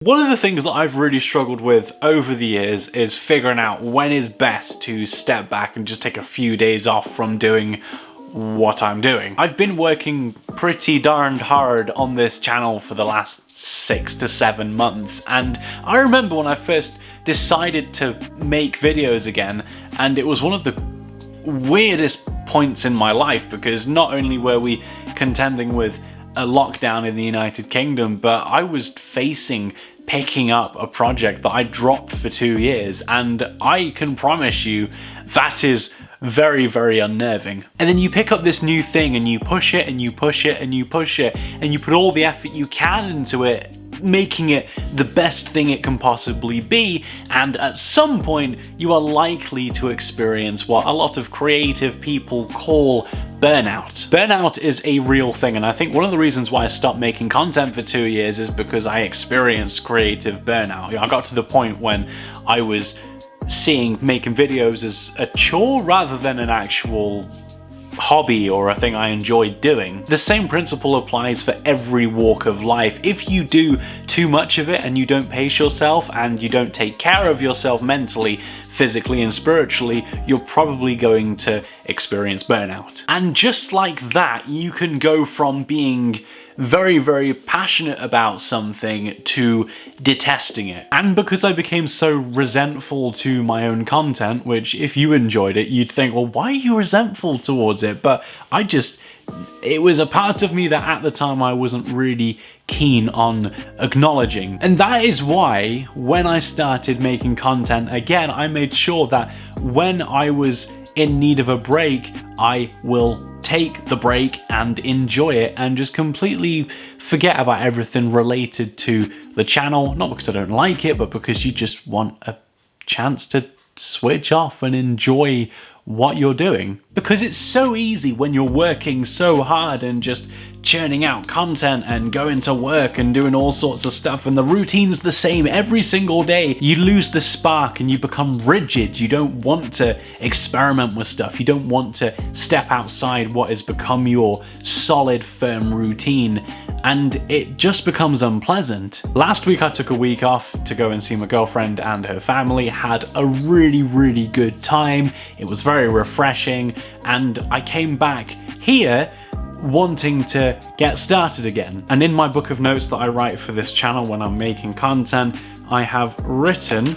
One of the things that I've really struggled with over the years is figuring out when is best to step back and just take a few days off from doing what I'm doing. I've been working pretty darned hard on this channel for the last 6 to 7 months, and I remember when I first decided to make videos again, and it was one of the weirdest points in my life because not only were we contending with a lockdown in the United Kingdom, but I was facing picking up a project that I dropped for 2 years, and I can promise you that is very, very unnerving. And then you pick up this new thing and you push it and you push it and you push it and you put all the effort you can into it, making it the best thing it can possibly be, and at some point you are likely to experience what a lot of creative people call burnout. Burnout is a real thing, and I think one of the reasons why I stopped making content for 2 years is because I experienced creative burnout. I got to the point when I was seeing making videos as a chore rather than an actual hobby or a thing I enjoyed doing. The same principle applies for every walk of life. If you do too much of it and you don't pace yourself and you don't take care of yourself mentally, physically and spiritually, you're probably going to experience burnout. And just like that, you can go from being very, very passionate about something to detesting it. And because I became so resentful to my own content, which if you enjoyed it, you'd think, well, why are you resentful towards it? But it was a part of me that at the time I wasn't really keen on acknowledging. And that is why when I started making content again, I made sure that when I was in need of a break, I will take the break and enjoy it and just completely forget about everything related to the channel. Not because I don't like it, but because you just want a chance to switch off and enjoy what you're doing. Because it's so easy when you're working so hard and just churning out content and going to work and doing all sorts of stuff, and the routine's the same every single day. You lose the spark and you become rigid. You don't want to experiment with stuff. You don't want to step outside what has become your solid, firm routine, and it just becomes unpleasant. Last week I took a week off to go and see my girlfriend and her family. Had a really, really good time. It was very refreshing, and I came back here wanting to get started again. And in my book of notes that I write for this channel when I'm making content, I have written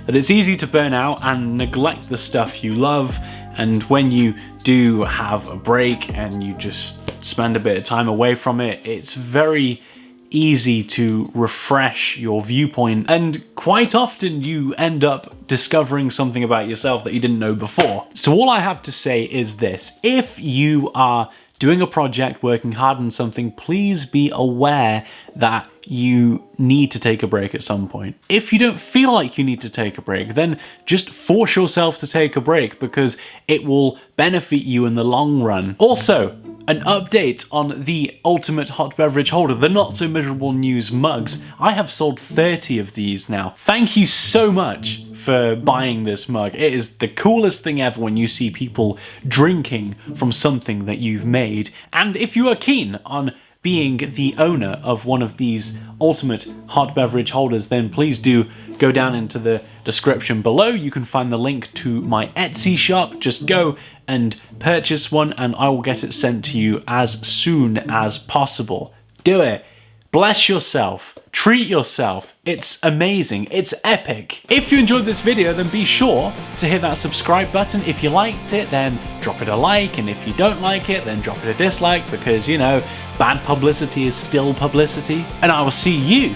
that it's easy to burn out and neglect the stuff you love, and when you do have a break and you just spend a bit of time away from it, it's very easy to refresh your viewpoint, and quite often you end up discovering something about yourself that you didn't know before. So all I have to say is this: if you are doing a project, working hard on something, please be aware that you need to take a break at some point. If you don't feel like you need to take a break, then just force yourself to take a break, because it will benefit you in the long run. Also, an update on the ultimate hot beverage holder, the Not So Miserable News mugs. I have sold 30 of these now. Thank you so much for buying this mug. It is the coolest thing ever when you see people drinking from something that you've made. And if you are keen on being the owner of one of these ultimate hot beverage holders, then please do go down into the description below. You can find the link to my Etsy shop. Just go and purchase one and I will get it sent to you as soon as possible. Do it. Bless yourself. Treat yourself. It's amazing. It's epic. If you enjoyed this video, then be sure to hit that subscribe button. If you liked it, then drop it a like, and if you don't like it, then drop it a dislike, because, you know, bad publicity is still publicity. And I will see you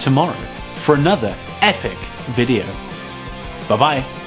tomorrow for another epic video. Bye-bye.